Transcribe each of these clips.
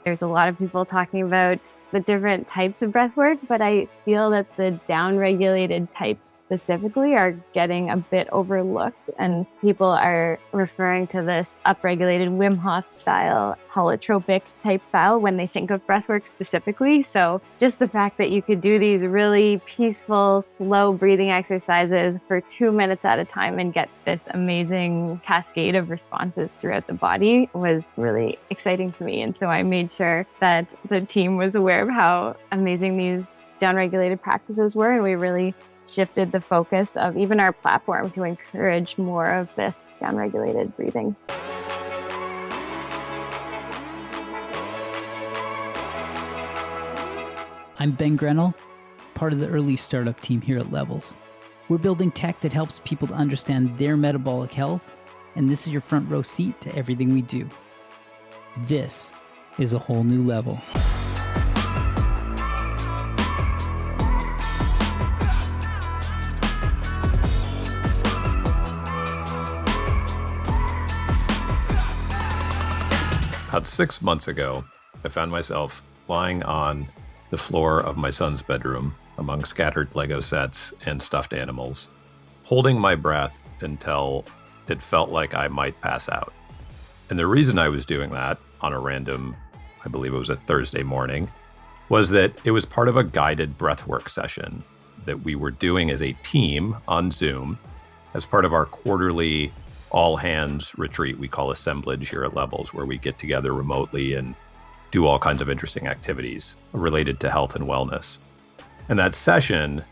There's a lot of people talking about the different types of breath work, but I feel that the downregulated types specifically are getting a bit overlooked, and people are referring to this upregulated Wim Hof style, holotropic type style when they think of breath work specifically. So just the fact that you could do these really peaceful, slow breathing exercises for 2 minutes at a time and get this amazing cascade of responses throughout the body was really exciting to me. And so I made sure that the team was aware of how amazing these downregulated practices were, and we really shifted the focus of even our platform to encourage more of this downregulated breathing. I'm Ben Grenell, part of the early startup team here at Levels. We're building tech that helps people to understand their metabolic health, and this is your front row seat to everything we do. This is a whole new level. About 6 months ago, I found myself lying on the floor of my son's bedroom among scattered Lego sets and stuffed animals, holding my breath until it felt like I might pass out. And the reason I was doing that on a random, I believe it was a Thursday morning, was that it was part of a guided breathwork session that we were doing as a team on Zoom as part of our quarterly all-hands retreat we call assemblage here at Levels, where we get together remotely and do all kinds of interesting activities related to health and wellness. And that session,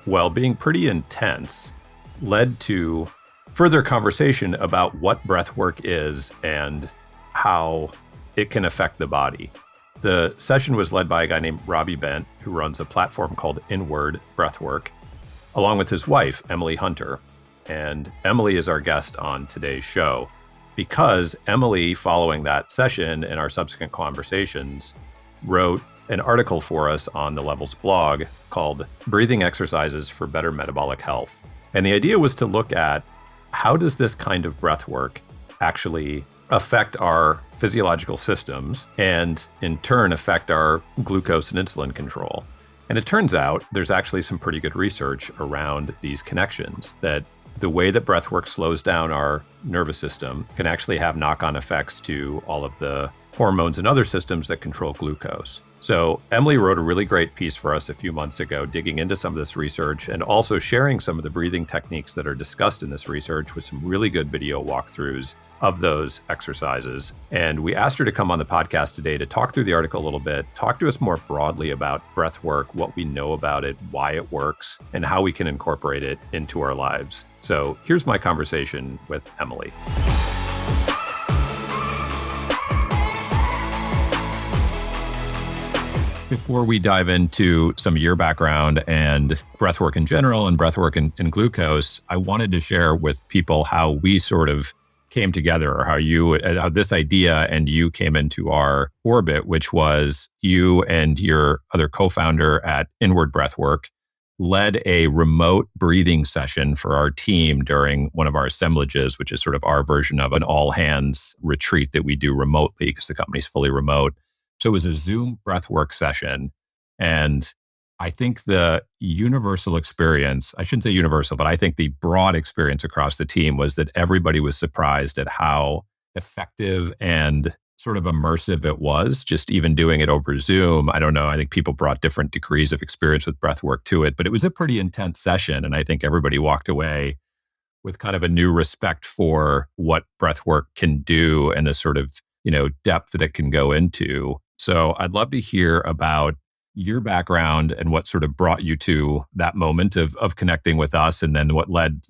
while being pretty intense, led to further conversation about what breathwork is and how it can affect the body. The session was led by a guy named Robbie Bent, who runs a platform called Inward Breathwork, along with his wife, Emily Hunter. And Emily is our guest on today's show because Emily, following that session and our subsequent conversations, wrote an article for us on the Levels blog called Breathing Exercises for Better Metabolic Health. And the idea was to look at how does this kind of breath work actually affect our physiological systems and in turn affect our glucose and insulin control. And it turns out there's actually some pretty good research around these connections, that the way that breathwork slows down our nervous system can actually have knock-on effects to all of the hormones and other systems that control glucose. So Emily wrote a really great piece for us a few months ago, digging into some of this research and also sharing some of the breathing techniques that are discussed in this research with some really good video walkthroughs of those exercises. And we asked her to come on the podcast today to talk through the article a little bit, talk to us more broadly about breath work, what we know about it, why it works, and how we can incorporate it into our lives. So here's my conversation with Emily. Before we dive into some of your background and breathwork in general and breathwork and glucose, I wanted to share with people how we sort of came together, or how this idea and you came into our orbit, which was you and your other co-founder at Inward Breathwork led a remote breathing session for our team during one of our assemblages, which is sort of our version of an all-hands retreat that we do remotely because the company's fully remote. So it was a Zoom breathwork session. And I think the universal experience, I shouldn't say universal, but I think the broad experience across the team was that everybody was surprised at how effective and sort of immersive it was, just even doing it over Zoom. I don't know. I think people brought different degrees of experience with breathwork to it, but it was a pretty intense session. And I think everybody walked away with kind of a new respect for what breathwork can do and the sort of, depth that it can go into. So I'd love to hear about your background and what sort of brought you to that moment of connecting with us, and then what led,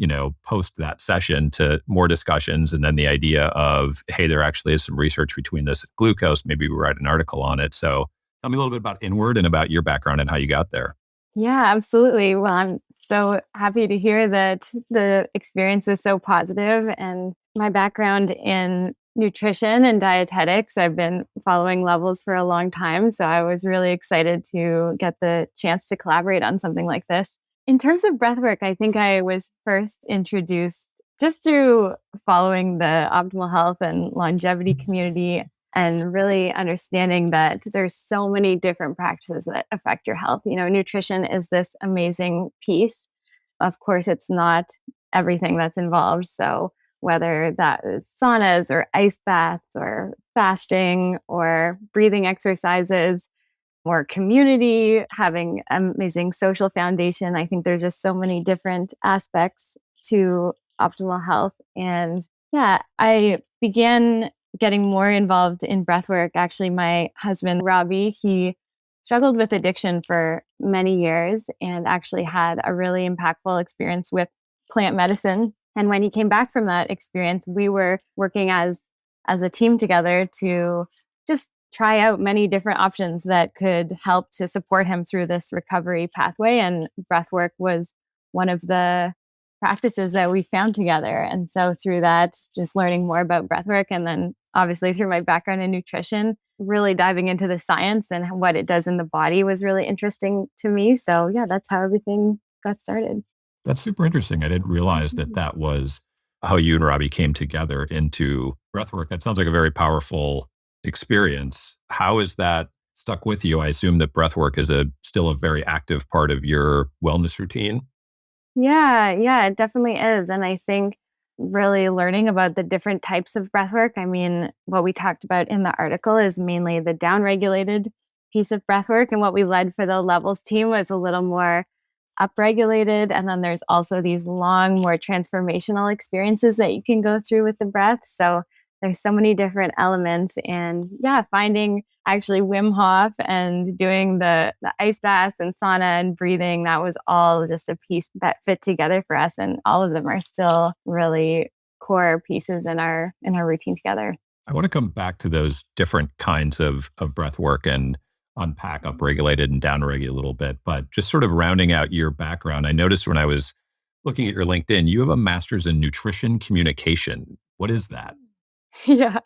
post that session to more discussions, and then the idea of, hey, there actually is some research between this and glucose. Maybe we write an article on it. So tell me a little bit about Inward and about your background and how you got there. Yeah, absolutely. Well, I'm so happy to hear that the experience was so positive, and my background in nutrition and dietetics, I've been following Levels for a long time. So I was really excited to get the chance to collaborate on something like this. In terms of breathwork, I think I was first introduced just through following the optimal health and longevity community. and really understanding that there's so many different practices that affect your health. Nutrition is this amazing piece. Of course, it's not everything that's involved. So whether that is saunas or ice baths or fasting or breathing exercises or community, having amazing social foundation, I think there's just so many different aspects to optimal health. And yeah, I began getting more involved in breath work. Actually, my husband, Robbie, he struggled with addiction for many years and actually had a really impactful experience with plant medicine. And when he came back from that experience, we were working as a team together to just try out many different options that could help to support him through this recovery pathway. And breath work was one of the practices that we found together. And so through that, just learning more about breath work, and then obviously through my background in nutrition, really diving into the science and what it does in the body was really interesting to me. So yeah, that's how everything got started. That's super interesting. I didn't realize that was how you and Robbie came together into breathwork. That sounds like a very powerful experience. How is that stuck with you? I assume that breathwork is still a very active part of your wellness routine. Yeah, it definitely is. And I think really learning about the different types of breath work. I mean, what we talked about in the article is mainly the downregulated piece of breath work. And what we led for the levels team was a little more upregulated. And then there's also these long, more transformational experiences that you can go through with the breath. So there's so many different elements. And yeah, finding actually Wim Hof and doing the ice baths and sauna and breathing, that was all just a piece that fit together for us. And all of them are still really core pieces in our routine together. I want to come back to those different kinds of breath work and unpack upregulated and downregulated a little bit. But just sort of rounding out your background, I noticed when I was looking at your LinkedIn, you have a master's in nutrition communication. What is that? Yeah,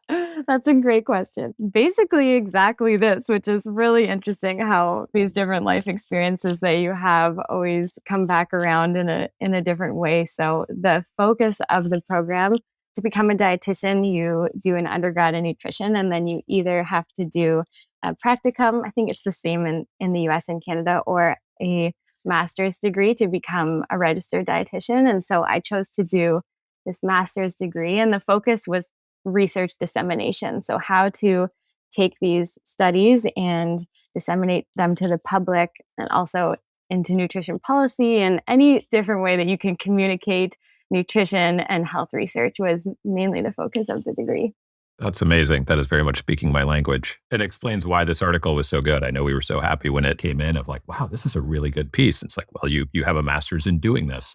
that's a great question. Basically, exactly this, which is really interesting how these different life experiences that you have always come back around in a different way. So the focus of the program, to become a dietitian, you do an undergrad in nutrition, and then you either have to do a practicum, I think it's the same in the US and Canada, or a master's degree to become a registered dietitian. And so I chose to do this master's degree, and the focus was research dissemination. So how to take these studies and disseminate them to the public, and also into nutrition policy and any different way that you can communicate nutrition and health research was mainly the focus of the degree. That's amazing. That is very much speaking my language. It explains why this article was so good. I know we were so happy when it came in of like, wow, this is a really good piece. It's like, well, you have a master's in doing this.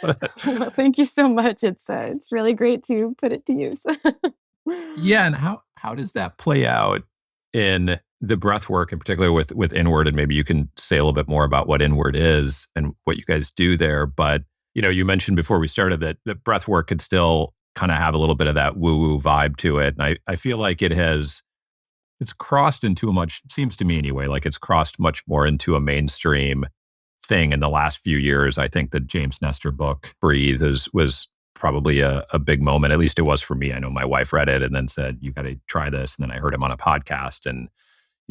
Well, thank you so much. It's really great to put it to use. Yeah. And how does that play out in the breath work, in particular with Inward? And maybe you can say a little bit more about what Inward is and what you guys do there. But, you mentioned before we started that the breath work could still kind of have a little bit of that woo-woo vibe to it. And I feel like it's crossed into seems to me anyway, like it's crossed much more into a mainstream thing in the last few years. I think the James Nestor book, Breathe, was probably a big moment. At least it was for me. I know my wife read it and then said, you got to try this. And then I heard him on a podcast. And,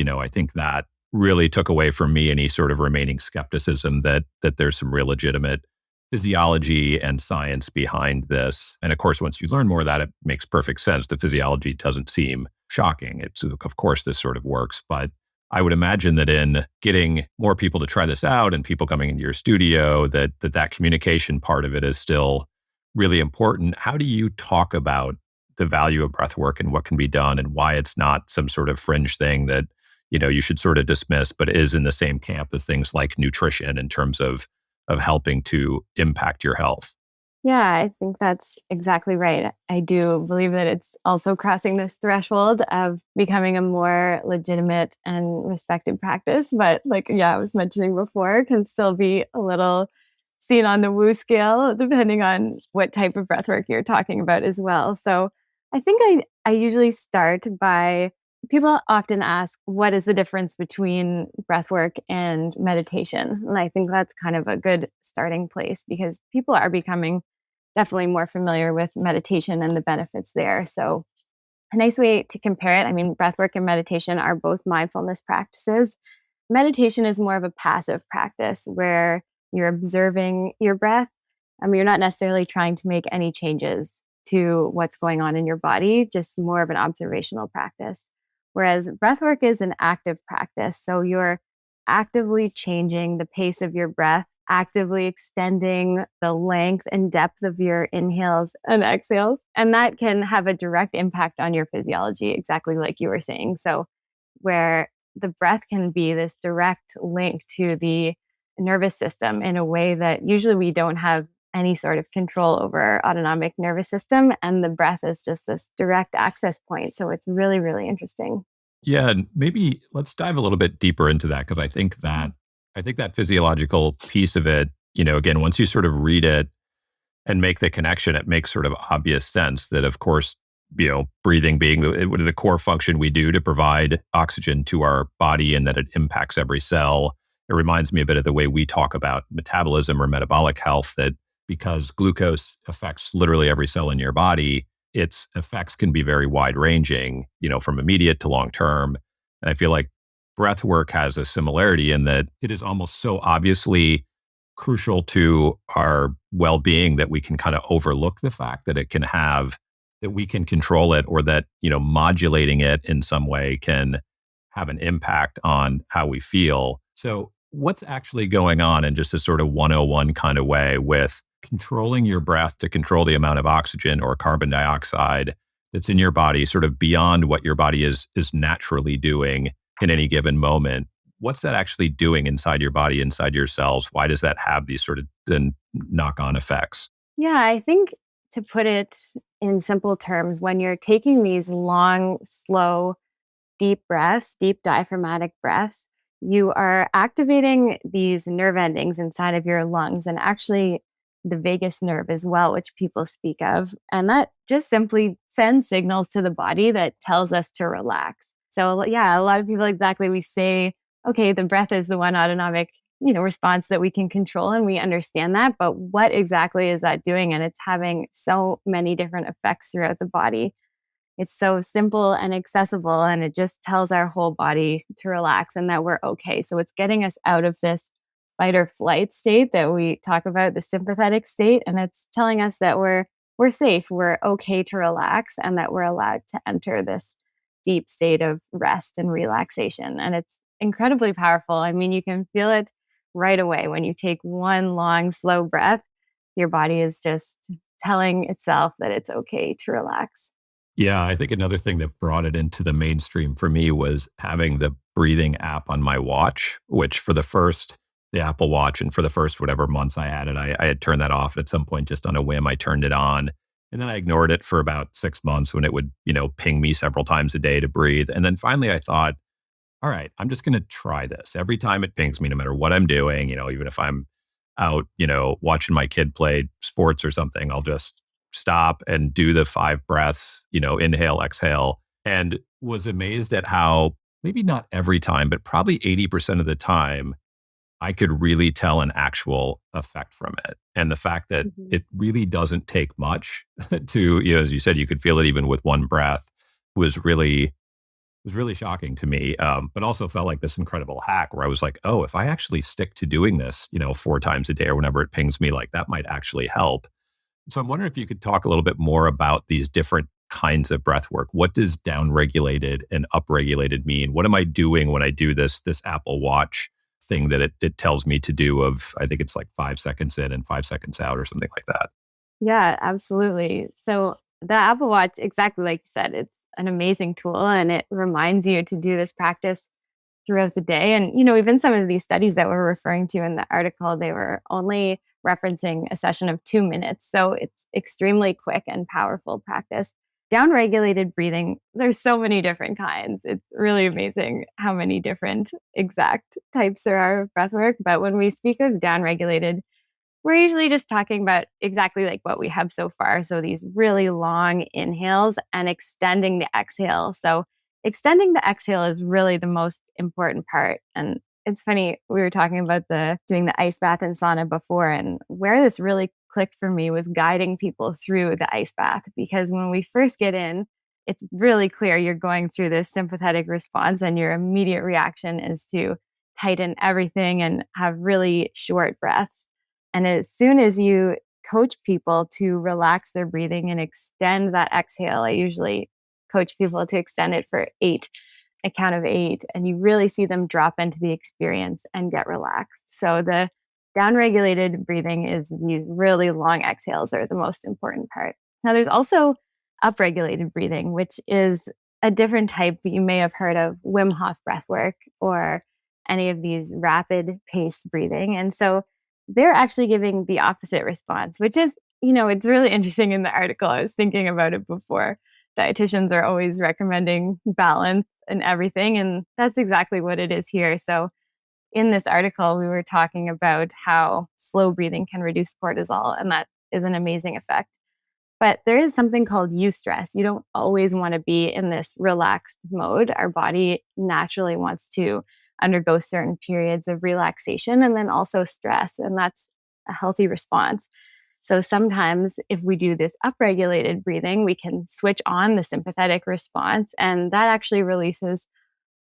I think that really took away from me any sort of remaining skepticism that there's some real legitimate physiology and science behind this. And of course, once you learn more of that, it makes perfect sense. The physiology doesn't seem shocking. Of course, this sort of works, but I would imagine that in getting more people to try this out and people coming into your studio, that communication part of it is still really important. How do you talk about the value of breath work and what can be done and why it's not some sort of fringe thing that, you should sort of dismiss, but is in the same camp as things like nutrition in terms of helping to impact your health? Yeah, I think that's exactly right. I do believe that it's also crossing this threshold of becoming a more legitimate and respected practice. But I was mentioning before, can still be a little seen on the woo scale, depending on what type of breath work you're talking about as well. So I think I usually start by, people often ask, what is the difference between breath work and meditation? And I think that's kind of a good starting place because people are becoming definitely more familiar with meditation and the benefits there. So A nice way to compare it, I mean, breathwork and meditation are both mindfulness practices. Meditation is more of a passive practice where you're observing your breath. You're not necessarily trying to make any changes to what's going on in your body, just more of an observational practice. Whereas breathwork is an active practice. So you're actively changing the pace of your breath, actively extending the length and depth of your inhales and exhales. And that can have a direct impact on your physiology, exactly like you were saying. So where the breath can be this direct link to the nervous system in a way that usually we don't have any sort of control over our autonomic nervous system. And the breath is just this direct access point. So it's really, really interesting. Yeah, and maybe let's dive a little bit deeper into that because I think that physiological piece of it, again, once you sort of read it and make the connection, it makes sort of obvious sense that, of course, breathing being the core function we do to provide oxygen to our body and that it impacts every cell. It reminds me a bit of the way we talk about metabolism or metabolic health, that because glucose affects literally every cell in your body, its effects can be very wide ranging, from immediate to long term. And I feel like breath work has a similarity in that it is almost so obviously crucial to our well-being that we can kind of overlook the fact that that we can control it, or that, modulating it in some way can have an impact on how we feel. So what's actually going on in just a sort of 101 kind of way with controlling your breath to control the amount of oxygen or carbon dioxide that's in your body, sort of beyond what your body is naturally doing in any given moment? What's that actually doing inside your body, inside your cells? Why does that have these sort of then knock-on effects? Yeah, I think to put it in simple terms, when you're taking these long, slow, deep breaths, deep diaphragmatic breaths, you are activating these nerve endings inside of your lungs and actually the vagus nerve as well, which people speak of. And that just simply sends signals to the body that tells us to relax. So yeah, a lot of people, exactly, we say, okay, the breath is the one autonomic response that we can control, and we understand that. But what exactly is that doing? And it's having so many different effects throughout the body. It's so simple and accessible, and it just tells our whole body to relax and that we're okay. So it's getting us out of this fight or flight state that we talk about, the sympathetic state, and it's telling us that we're safe, we're okay to relax, and that we're allowed to enter this deep state of rest and relaxation. And it's incredibly powerful. I mean, you can feel it right away when you take one long, slow breath. Your body is just telling itself that it's okay to relax. Yeah, I think another thing that brought it into the mainstream for me was having the breathing app on my watch, which the Apple Watch, and for the first whatever months I had it, I had turned that off. At some point, just on a whim, I turned it on. And then I ignored it for about 6 months when it would, ping me several times a day to breathe. And then finally I thought, all right, I'm just going to try this. Every time it pings me, no matter what I'm doing, even if I'm out, watching my kid play sports or something, I'll just stop and do the 5 breaths, inhale, exhale, and was amazed at how maybe not every time, but probably 80% of the time, I could really tell an actual effect from it. And the fact that it really doesn't take much to, as you said, you could feel it even with one breath was really shocking to me. But also felt like this incredible hack where I was like, oh, if I actually stick to doing this, 4 times a day or whenever it pings me, like that might actually help. So I'm wondering if you could talk a little bit more about these different kinds of breath work. What does downregulated and upregulated mean? What am I doing when I do this Apple Watch thing that it tells me to do of, I think it's like 5 seconds in and 5 seconds out or something like that? Yeah, absolutely. So the Apple Watch, exactly like you said, it's an amazing tool, and it reminds you to do this practice throughout the day. And, even some of these studies that we're referring to in the article, they were only referencing a session of 2 minutes. So it's extremely quick and powerful practice. Downregulated breathing, there's so many different kinds. It's really amazing how many different exact types there are of breath work. But when we speak of downregulated, we're usually just talking about exactly like what we have so far. So these really long inhales and extending the exhale. So extending the exhale is really the most important part. And it's funny, we were talking about doing the ice bath and sauna before, and where this really clicked for me was guiding people through the ice bath. Because when we first get in, it's really clear you're going through this sympathetic response and your immediate reaction is to tighten everything and have really short breaths. And as soon as you coach people to relax their breathing and extend that exhale, I usually coach people to extend it for 8, a count of 8, and you really see them drop into the experience and get relaxed. So the downregulated breathing is these really long exhales are the most important part. Now there's also upregulated breathing, which is a different type that you may have heard of, Wim Hof breathwork or any of these rapid paced breathing. And so they're actually giving the opposite response, which is, it's really interesting in the article. I was thinking about it before. Dietitians are always recommending balance and everything. And that's exactly what it is here. So in this article, we were talking about how slow breathing can reduce cortisol, and that is an amazing effect. But there is something called eustress. You don't always want to be in this relaxed mode. Our body naturally wants to undergo certain periods of relaxation and then also stress, and that's a healthy response. So sometimes if we do this upregulated breathing, we can switch on the sympathetic response, and that actually releases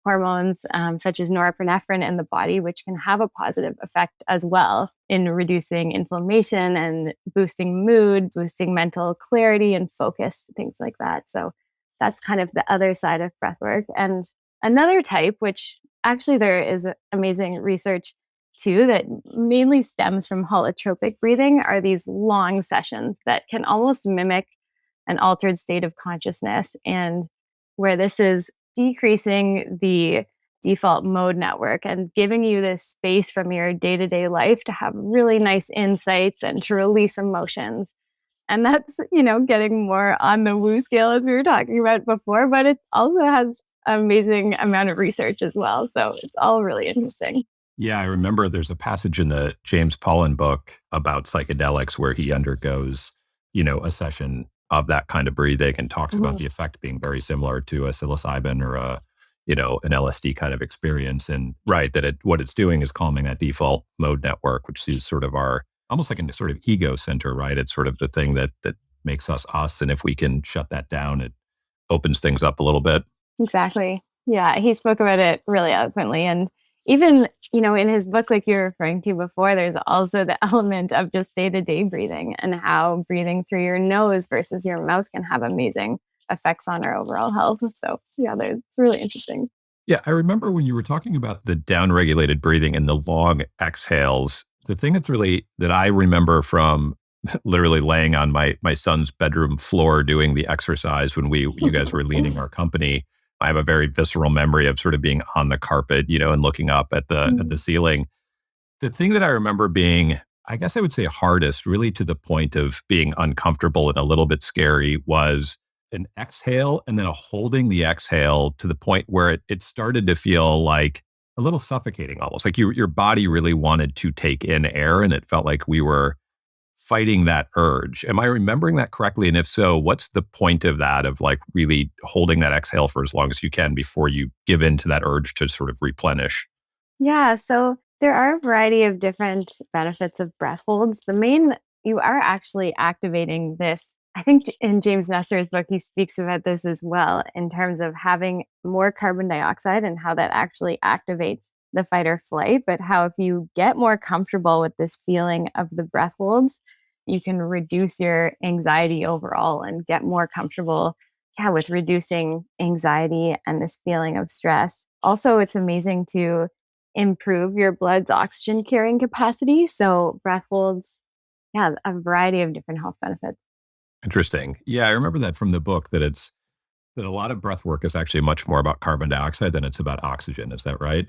hormones such as norepinephrine in the body, which can have a positive effect as well in reducing inflammation and boosting mood, boosting mental clarity and focus, things like that. So that's kind of the other side of breathwork. And another type, which actually there is amazing research too, that mainly stems from holotropic breathing, are these long sessions that can almost mimic an altered state of consciousness, and where this is decreasing the default mode network and giving you this space from your day-to-day life to have really nice insights and to release emotions. And that's, getting more on the woo scale as we were talking about before, but it also has an amazing amount of research as well. So it's all really interesting. Yeah, I remember there's a passage in the James Pollan book about psychedelics where he undergoes, a session of that kind of breathing and talks about the effect being very similar to a psilocybin or an LSD kind of experience. And right, that what it's doing is calming that default mode network, which is sort of our, almost like a sort of ego center, right? It's sort of the thing that makes us us. And if we can shut that down, it opens things up a little bit. Exactly. Yeah, he spoke about it really eloquently. And even, in his book, like you were referring to before, there's also the element of just day-to-day breathing and how breathing through your nose versus your mouth can have amazing effects on our overall health. So yeah, it's really interesting. Yeah, I remember when you were talking about the downregulated breathing and the long exhales, the thing that I remember from literally laying on my son's bedroom floor doing the exercise when you guys were leading our company, I have a very visceral memory of sort of being on the carpet, and looking up at the ceiling. The thing that I remember being, I guess I would say hardest, really to the point of being uncomfortable and a little bit scary, was an exhale and then a holding the exhale to the point where it started to feel like a little suffocating, almost like your body really wanted to take in air, and it felt like we were fighting that urge. Am I remembering that correctly? And if so, what's the point of that, of like really holding that exhale for as long as you can before you give in to that urge to sort of replenish? Yeah, so there are a variety of different benefits of breath holds. You are actually activating this. I think in James Nestor's book, he speaks about this as well in terms of having more carbon dioxide and how that actually activates the fight or flight, but how if you get more comfortable with this feeling of the breath holds, you can reduce your anxiety overall and get more comfortable with reducing anxiety and this feeling of stress. Also, it's amazing to improve your blood's oxygen carrying capacity. So breath holds, a variety of different health benefits. Interesting. Yeah, I remember that from the book, that a lot of breath work is actually much more about carbon dioxide than it's about oxygen. Is that right?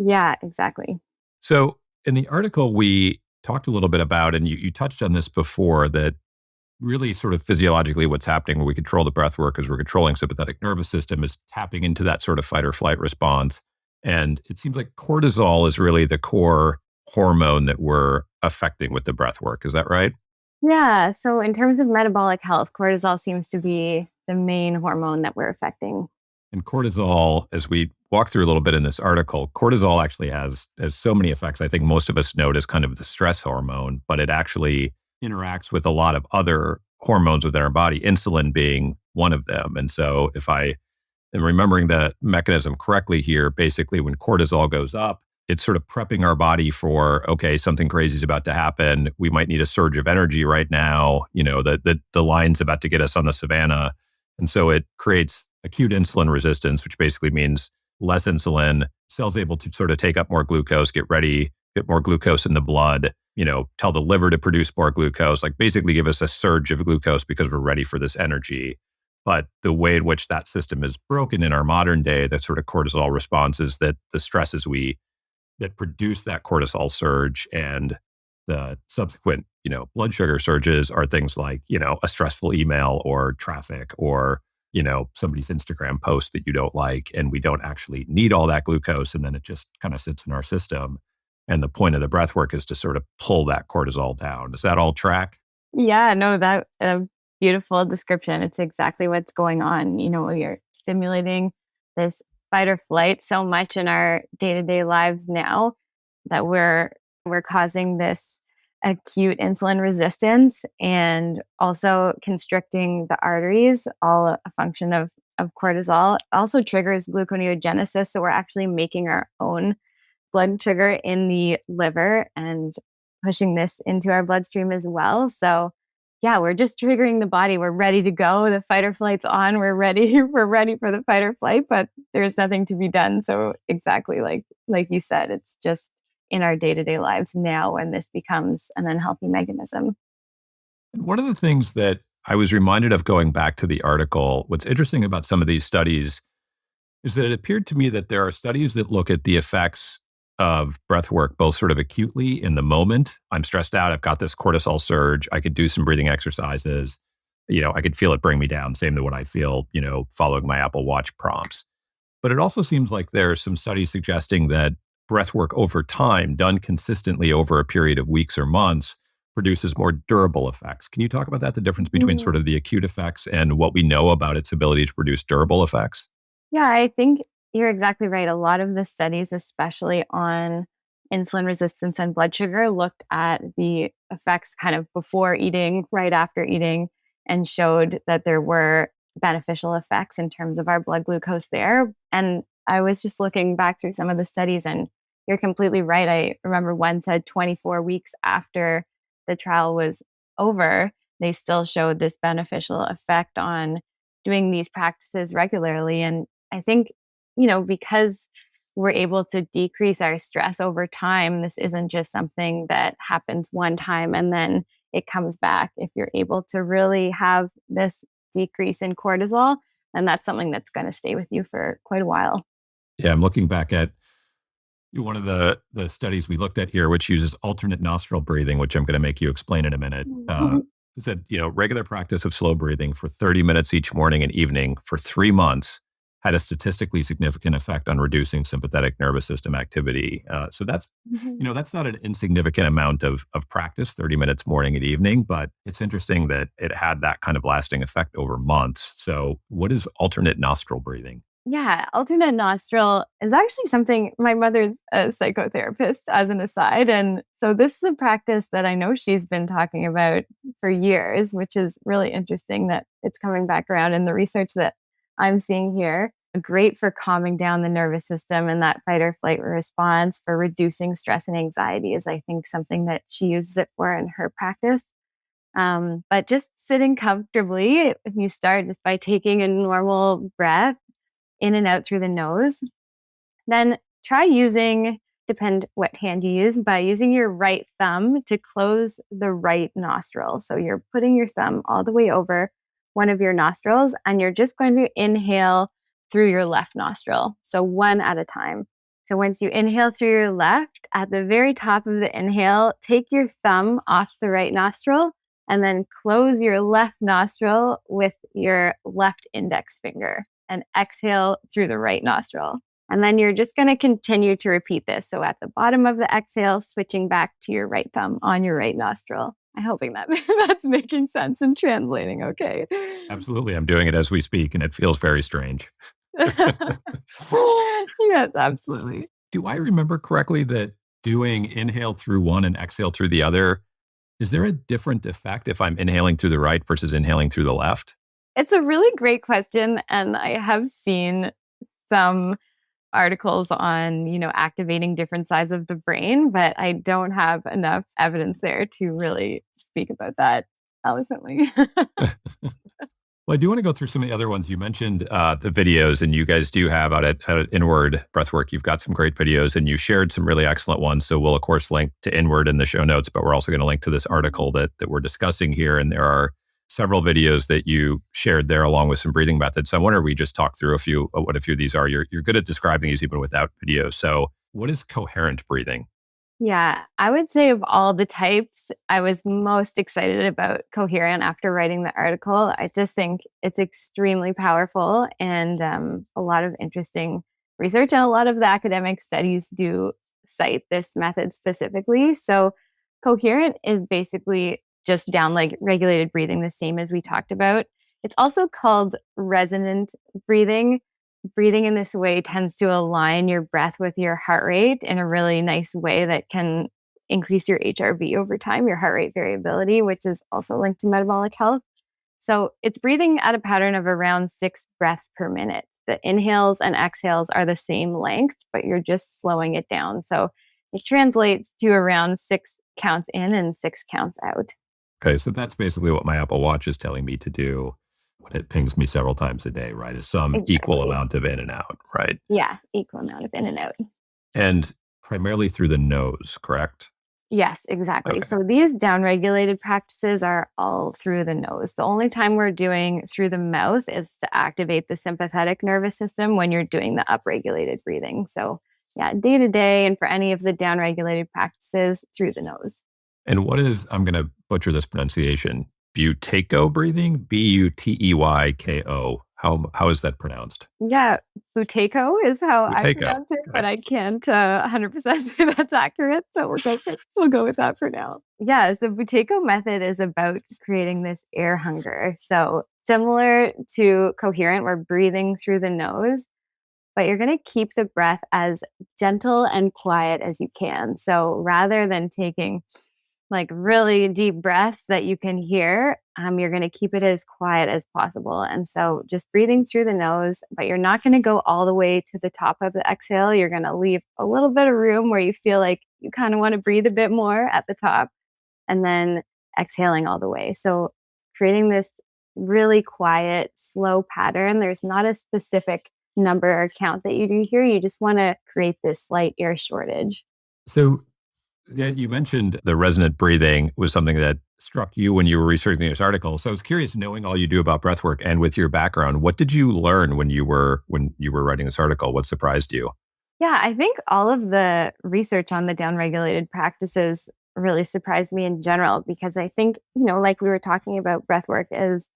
Yeah, exactly. So in the article, we talked a little bit about, and you touched on this before, that really sort of physiologically what's happening when we control the breath work is we're controlling sympathetic nervous system, is tapping into that sort of fight or flight response. And it seems like cortisol is really the core hormone that we're affecting with the breath work. Is that right? Yeah. So in terms of metabolic health, cortisol seems to be the main hormone that we're affecting. And cortisol, as we walk through a little bit in this article, cortisol actually has so many effects. I think most of us know it as kind of the stress hormone, but it actually interacts with a lot of other hormones within our body, insulin being one of them. And so if I am remembering the mechanism correctly here, basically when cortisol goes up, it's sort of prepping our body for, okay, something crazy is about to happen. We might need a surge of energy right now. The lion's about to get us on the savannah. And so it creates acute insulin resistance, which basically means less insulin, cells able to sort of take up more glucose, get ready, get more glucose in the blood, tell the liver to produce more glucose, like basically give us a surge of glucose because we're ready for this energy. But the way in which that system is broken in our modern day, that sort of cortisol response is that the stresses that produce that cortisol surge and the subsequent, blood sugar surges are things like, a stressful email or traffic or, somebody's Instagram post that you don't like, and we don't actually need all that glucose. And then it just kind of sits in our system. And the point of the breath work is to sort of pull that cortisol down. Does that all track? Yeah, no, that beautiful description. It's exactly what's going on. You're stimulating this fight or flight so much in our day-to-day lives now that we're causing this acute insulin resistance and also constricting the arteries, all a function of cortisol. It also triggers gluconeogenesis. So we're actually making our own blood sugar in the liver and pushing this into our bloodstream as well. So yeah, we're just triggering the body. We're ready to go. The fight or flight's on. We're ready. We're ready for the fight or flight, but there's nothing to be done. So exactly like you said, it's just in our day-to-day lives now when this becomes an unhealthy mechanism. One of the things that I was reminded of going back to the article, what's interesting about some of these studies is that it appeared to me that there are studies that look at the effects of breath work, both sort of acutely in the moment. I'm stressed out. I've got this cortisol surge. I could do some breathing exercises. I could feel it bring me down. Same to what I feel, following my Apple Watch prompts. But it also seems like there are some studies suggesting that breath work over time, done consistently over a period of weeks or months, produces more durable effects. Can you talk about that, the difference between sort of the acute effects and what we know about its ability to produce durable effects? Yeah, I think you're exactly right. A lot of the studies, especially on insulin resistance and blood sugar, looked at the effects kind of before eating, right after eating, and showed that there were beneficial effects in terms of our blood glucose there. And I was just looking back through some of the studies, and you're completely right. I remember one said 24 weeks after the trial was over, they still showed this beneficial effect on doing these practices regularly. And I think, because we're able to decrease our stress over time, this isn't just something that happens one time and then it comes back. If you're able to really have this decrease in cortisol, then that's something that's going to stay with you for quite a while. Yeah, I'm looking back at one of the studies we looked at here, which uses alternate nostril breathing, which I'm going to make you explain in a minute. It said, regular practice of slow breathing for 30 minutes each morning and evening for 3 months had a statistically significant effect on reducing sympathetic nervous system activity. So that's, that's not an insignificant amount of practice, 30 minutes morning and evening, but it's interesting that it had that kind of lasting effect over months. So what is alternate nostril breathing? Yeah, alternate nostril is actually something my mother's a psychotherapist, as an aside. And so this is a practice that I know she's been talking about for years, which is really interesting that it's coming back around in the research that I'm seeing here. Great for calming down the nervous system and that fight or flight response, for reducing stress and anxiety is, I think, something that she uses it for in her practice. But just sitting comfortably, if you start just by taking a normal breath in and out through the nose, then try using, depend what hand you use, by using your right thumb to close the right nostril. So you're putting your thumb all the way over one of your nostrils, and you're just going to inhale through your left nostril. So one at a time. So once you inhale through your left, at the very top of the inhale, take your thumb off the right nostril and then close your left nostril with your left index finger and exhale through the right nostril. And then you're just going to continue to repeat this. So at the bottom of the exhale, switching back to your right thumb on your right nostril. I'm hoping that that's making sense and translating okay. Absolutely. I'm doing it as we speak, and it feels very strange. Yes, absolutely. Do I remember correctly that doing inhale through one and exhale through the other, is there a different effect if I'm inhaling through the right versus inhaling through the left? It's a really great question. And I have seen some articles on, activating different sides of the brain, but I don't have enough evidence there to really speak about that eloquently. Well, I do want to go through some of the other ones. You mentioned the videos, and you guys do have out at Inward Breathwork, you've got some great videos, and you shared some really excellent ones. So we'll, of course, link to Inward in the show notes, but we're also going to link to this article that we're discussing here. And there are several videos that you shared there along with some breathing methods. So I wonder if we just talk through what a few of these are. You're good at describing these even without video. So what is coherent breathing? Yeah, I would say of all the types, I was most excited about coherent after writing the article. I just think it's extremely powerful and a lot of interesting research. And a lot of the academic studies do cite this method specifically. So coherent is basically just down like regulated breathing, the same as we talked about. It's also called resonant breathing. Breathing in this way tends to align your breath with your heart rate in a really nice way that can increase your HRV over time, your heart rate variability, which is also linked to metabolic health. So it's breathing at a pattern of around 6 breaths per minute. The inhales and exhales are the same length, but you're just slowing it down. So it translates to around 6 counts in and 6 counts out. Okay, so that's basically what my Apple Watch is telling me to do when it pings me several times a day, right? Is some equal amount of in and out, right? Yeah, equal amount of in and out. And primarily through the nose, correct? Yes, exactly. Okay. So these downregulated practices are all through the nose. The only time we're doing through the mouth is to activate the sympathetic nervous system when you're doing the upregulated breathing. So yeah, day to day and for any of the downregulated practices through the nose. And what is, I'm going to butcher this pronunciation, Buteyko breathing? Buteyko. How is that pronounced? Yeah, Buteyko is how I Buteyko. pronounce it, Okay. but I can't 100% say that's accurate. So we'll go with that for now. Yeah, the Buteyko method is about creating this air hunger. So similar to coherent, we're breathing through the nose, but you're going to keep the breath as gentle and quiet as you can. So rather than taking like really deep breaths that you can hear, you're going to keep it as quiet as possible. And so just breathing through the nose, but you're not going to go all the way to the top of the exhale. You're going to leave a little bit of room where you feel like you kind of want to breathe a bit more at the top and then exhaling all the way. So creating this really quiet, slow pattern. There's not a specific number or count that you do here. You just want to create this slight air shortage. So yeah, you mentioned the resonant breathing was something that struck you when you were researching this article. So I was curious, knowing all you do about breathwork and with your background, what did you learn when you were writing this article? What surprised you? Yeah, I think all of the research on the downregulated practices really surprised me in general, because I think, like we were talking about, breathwork is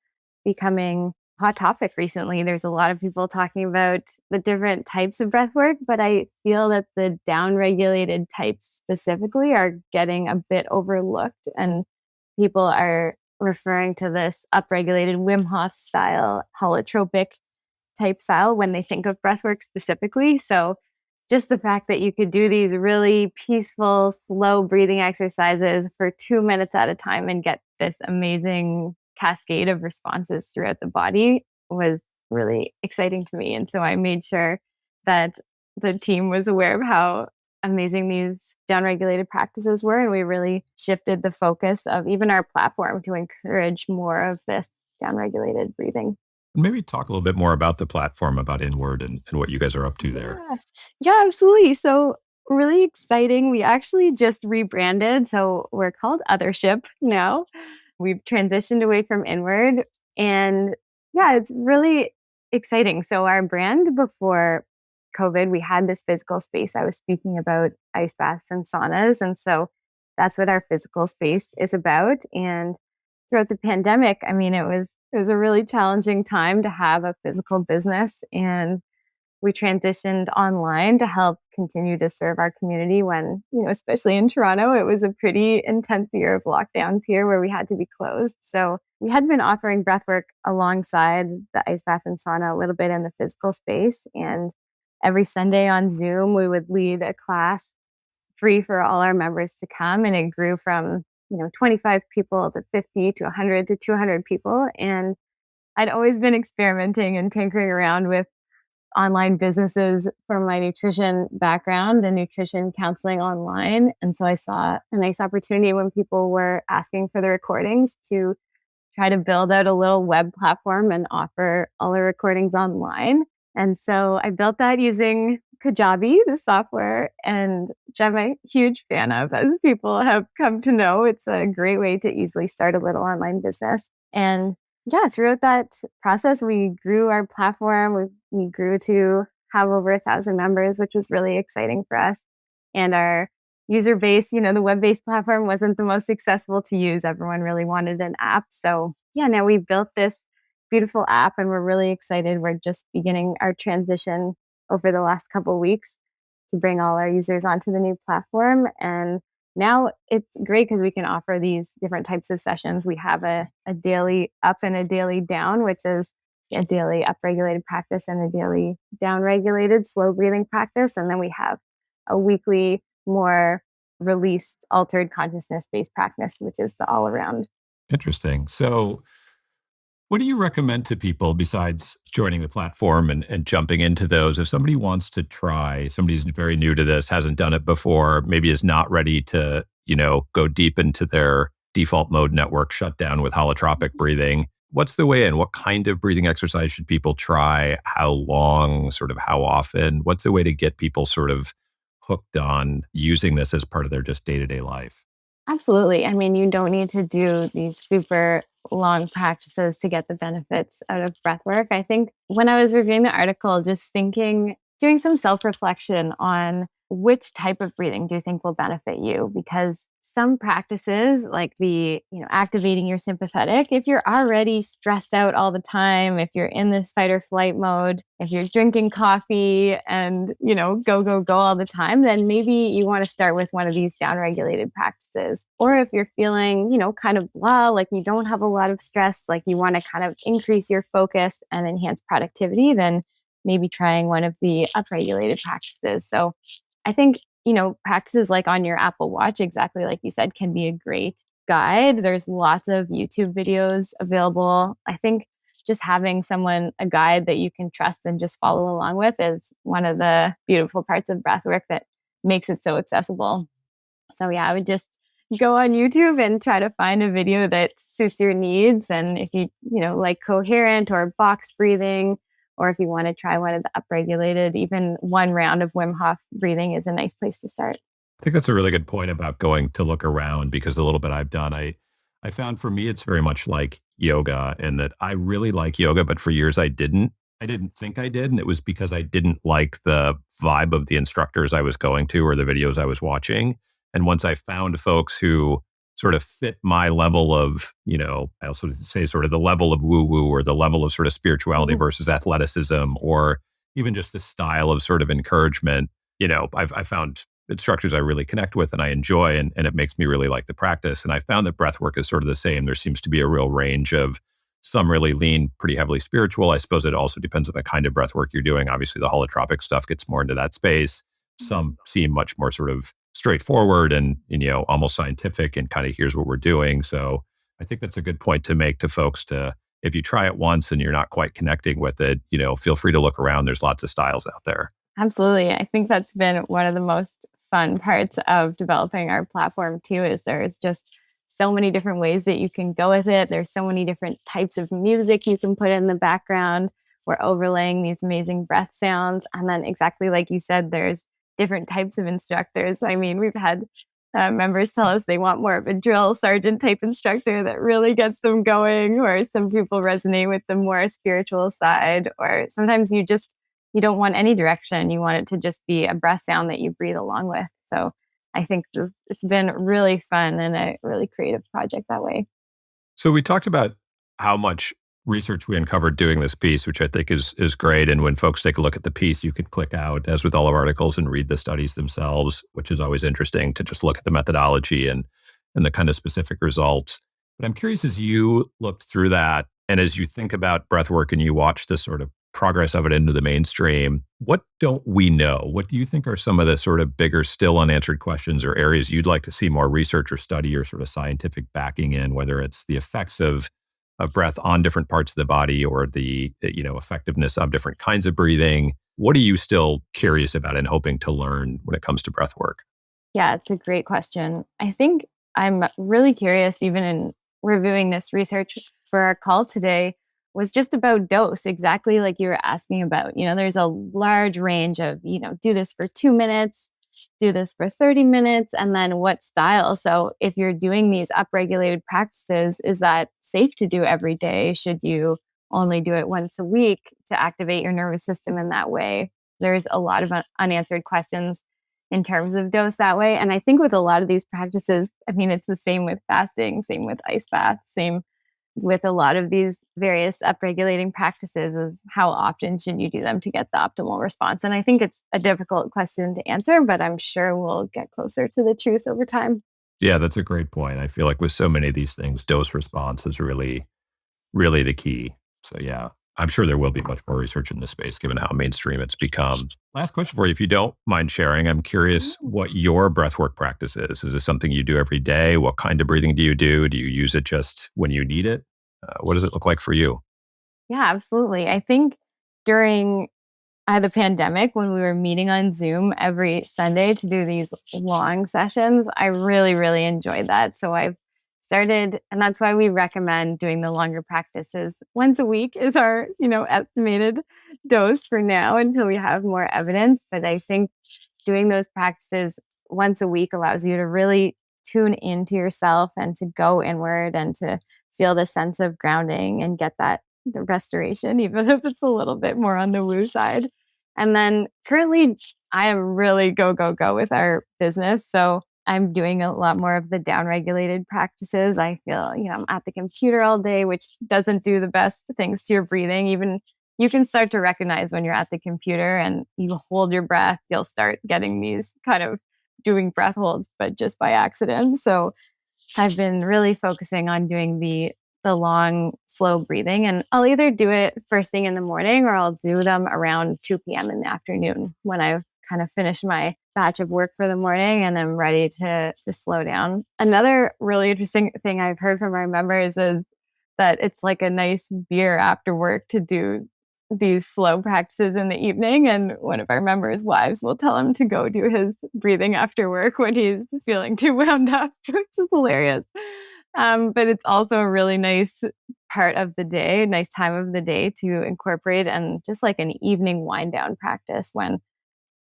becoming a hot topic recently. There's a lot of people talking about the different types of breathwork, but I feel that the downregulated types specifically are getting a bit overlooked, and people are referring to this upregulated Wim Hof style, holotropic type style when they think of breathwork specifically. So just the fact that you could do these really peaceful, slow breathing exercises for 2 minutes at a time and get this amazing cascade of responses throughout the body was really exciting to me. And so I made sure that the team was aware of how amazing these downregulated practices were. And we really shifted the focus of even our platform to encourage more of this downregulated breathing. Maybe talk a little bit more about the platform, about Inward and what you guys are up to there. Yeah, absolutely. So really exciting. We actually just rebranded. So we're called Othership now. We've transitioned away from Inward. And yeah, it's really exciting. So our brand before COVID, we had this physical space. I was speaking about ice baths and saunas. And so that's what our physical space is about. And throughout the pandemic, I mean, it was a really challenging time to have a physical business, and we transitioned online to help continue to serve our community when, especially in Toronto, it was a pretty intense year of lockdowns here where we had to be closed. So we had been offering breathwork alongside the ice bath and sauna a little bit in the physical space. And every Sunday on Zoom, we would lead a class free for all our members to come. And it grew from 25 people to 50 to 100 to 200 people. And I'd always been experimenting and tinkering around with online businesses from my nutrition background and nutrition counseling online. And so I saw a nice opportunity when people were asking for the recordings to try to build out a little web platform and offer all the recordings online. And so I built that using Kajabi, the software, and which I'm a huge fan of, as people have come to know. It's a great way to easily start a little online business. And yeah, throughout that process, we grew our platform. We grew to have over 1,000 members, which was really exciting for us. And our user base, the web-based platform wasn't the most successful to use. Everyone really wanted an app. So yeah, now we built this beautiful app and we're really excited. We're just beginning our transition over the last couple of weeks to bring all our users onto the new platform. And now it's great because we can offer these different types of sessions. We have a daily up and a daily down, which is a daily upregulated practice and a daily downregulated slow breathing practice. And then we have a weekly, more released, altered consciousness-based practice, which is the all-around. Interesting. So what do you recommend to people besides joining the platform and jumping into those? If somebody wants to try, somebody's very new to this, hasn't done it before, maybe is not ready to, go deep into their default mode network shutdown with holotropic breathing, what's the way in? What kind of breathing exercise should people try? How long, sort of how often? What's the way to get people sort of hooked on using this as part of their just day-to-day life? Absolutely. I mean, you don't need to do these super long practices to get the benefits out of breath work. I think when I was reviewing the article, just thinking, doing some self-reflection on which type of breathing do you think will benefit you? Because some practices like activating your sympathetic, if you're already stressed out all the time, if you're in this fight or flight mode, if you're drinking coffee and, go all the time, then maybe you want to start with one of these downregulated practices. Or if you're feeling, kind of blah, like you don't have a lot of stress, like you want to kind of increase your focus and enhance productivity, then maybe trying one of the upregulated practices. So I think practices like on your Apple Watch, exactly like you said, can be a great guide. There's lots of YouTube videos available. I think just having a guide that you can trust and just follow along with is one of the beautiful parts of breathwork that makes it so accessible. So yeah, I would just go on YouTube and try to find a video that suits your needs. And if you, like coherent or box breathing, or if you want to try one of the upregulated, even one round of Wim Hof breathing is a nice place to start. I think that's a really good point about going to look around, because a little bit I've done, I found for me, it's very much like yoga, in that I really like yoga, but for years I didn't think I did. And it was because I didn't like the vibe of the instructors I was going to or the videos I was watching. And once I found folks who sort of fit my level of, I also say sort of the level of woo-woo or the level of sort of spirituality versus athleticism, or even just the style of sort of encouragement, I found instructors I really connect with and I enjoy, and it makes me really like the practice. And I found that breath work is sort of the same. There seems to be a real range of some really lean, pretty heavily spiritual. I suppose it also depends on the kind of breath work you're doing. Obviously, the holotropic stuff gets more into that space. Some seem much more sort of straightforward and, almost scientific and kind of here's what we're doing. So I think that's a good point to make to folks if you try it once and you're not quite connecting with it, feel free to look around. There's lots of styles out there. Absolutely. I think that's been one of the most fun parts of developing our platform too, is there's just so many different ways that you can go with it. There's so many different types of music you can put in the background. We're overlaying these amazing breath sounds. And then exactly like you said, there's different types of instructors. I mean, we've had members tell us they want more of a drill sergeant type instructor that really gets them going, or some people resonate with the more spiritual side, or sometimes you don't want any direction. You want it to just be a breath sound that you breathe along with. So I think it's been really fun and a really creative project that way. So we talked about how much research we uncovered doing this piece, which I think is great. And when folks take a look at the piece, you can click out, as with all of our articles, and read the studies themselves, which is always interesting to just look at the methodology and the kind of specific results. But I'm curious, as you looked through that and as you think about breathwork and you watch the sort of progress of it into the mainstream, what don't we know? What do you think are some of the sort of bigger, still unanswered questions or areas you'd like to see more research or study or sort of scientific backing in, whether it's the effects of of breath on different parts of the body or the, effectiveness of different kinds of breathing. What are you still curious about and hoping to learn when it comes to breath work? Yeah, it's a great question. I think I'm really curious, even in reviewing this research for our call today, was just about dose, exactly like you were asking about. There's a large range of, do this for 2 minutes, do this for 30 minutes, and then what style. So if you're doing these upregulated practices, is that safe to do every day? Should you only do it once a week to activate your nervous system in that way? There's a lot of unanswered questions in terms of dose that way. And I think with a lot of these practices, it's the same with fasting, same with ice baths, same with a lot of these various upregulating practices is how often should you do them to get the optimal response? And I think it's a difficult question to answer, but I'm sure we'll get closer to the truth over time. Yeah, that's a great point. I feel like with so many of these things, dose response is really, really the key. So yeah, I'm sure there will be much more research in this space given how mainstream it's become. Last question for you, if you don't mind sharing. I'm curious what your breathwork practice is. Is this something you do every day? What kind of breathing do you do? Do you use it just when you need it? What does it look like for you? Yeah, absolutely. I think during the pandemic, when we were meeting on Zoom every Sunday to do these long sessions, I really, really enjoyed that. So I've started, and that's why we recommend doing the longer practices. Once a week is our, estimated dose for now until we have more evidence. But I think doing those practices once a week allows you to really tune into yourself and to go inward and to feel the sense of grounding and get that the restoration, even if it's a little bit more on the woo side. And then currently I am really go with our business. So I'm doing a lot more of the downregulated practices. I feel, I'm at the computer all day, which doesn't do the best things to your breathing. Even you can start to recognize when you're at the computer and you hold your breath, you'll start getting these kind of doing breath holds, but just by accident. So I've been really focusing on doing the long, slow breathing. And I'll either do it first thing in the morning or I'll do them around 2 p.m. in the afternoon when I've kind of finished my batch of work for the morning and I'm ready to slow down. Another really interesting thing I've heard from our members is that it's like a nice beer after work to do these slow practices in the evening. And one of our members' wives will tell him to go do his breathing after work when he's feeling too wound up, which is hilarious. But it's also a really nice part of the day, nice time of the day to incorporate, and just like an evening wind down practice when,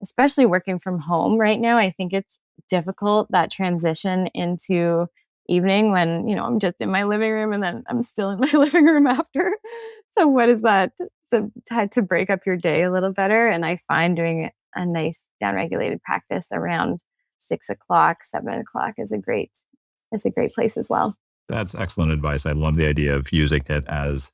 especially working from home right now, I think it's difficult, that transition into evening when, I'm just in my living room and then I'm still in my living room after. So what is that? So to break up your day a little better. And I find doing a nice downregulated practice around 6 o'clock, 7 o'clock is a great place as well. That's excellent advice. I love the idea of using it as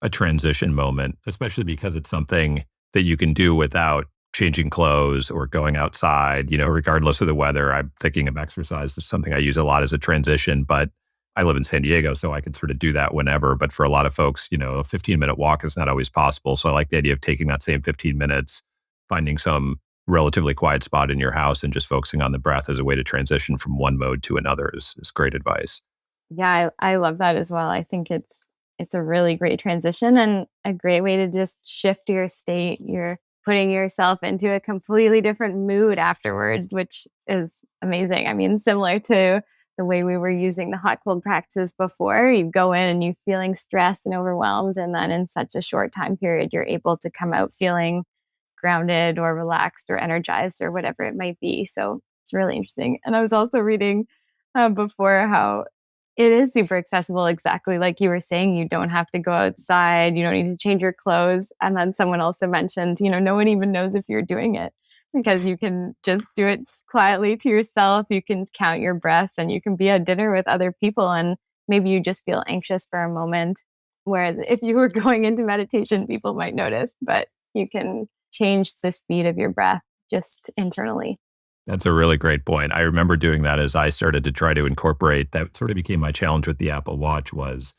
a transition moment, especially because it's something that you can do without changing clothes or going outside, regardless of the weather. I'm thinking of exercise as something I use a lot as a transition, but I live in San Diego, so I can sort of do that whenever. But for a lot of folks, a 15-minute walk is not always possible. So I like the idea of taking that same 15 minutes, finding some relatively quiet spot in your house and just focusing on the breath as a way to transition from one mode to another is great advice. Yeah, I love that as well. I think it's a really great transition and a great way to just shift your state. You're putting yourself into a completely different mood afterwards, which is amazing. Similar to the way we were using the hot cold practice before, you go in and you're feeling stressed and overwhelmed. And then in such a short time period, you're able to come out feeling grounded or relaxed or energized or whatever it might be. So it's really interesting. And I was also reading before how it is super accessible, exactly like you were saying. You don't have to go outside. You don't need to change your clothes. And then someone also mentioned, no one even knows if you're doing it because you can just do it quietly to yourself. You can count your breaths and you can be at dinner with other people. And maybe you just feel anxious for a moment, whereas if you were going into meditation, people might notice, but you can change the speed of your breath just internally. That's a really great point. I remember doing that as I started to try to incorporate. That sort of became my challenge with the Apple Watch was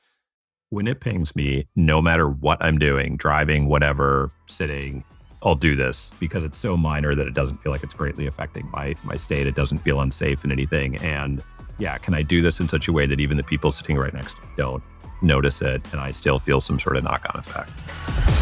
when it pings me, no matter what I'm doing, driving, whatever, sitting, I'll do this because it's so minor that it doesn't feel like it's greatly affecting my state. It doesn't feel unsafe in anything. And yeah, can I do this in such a way that even the people sitting right next to me don't? notice it, and I still feel some sort of knock-on effect.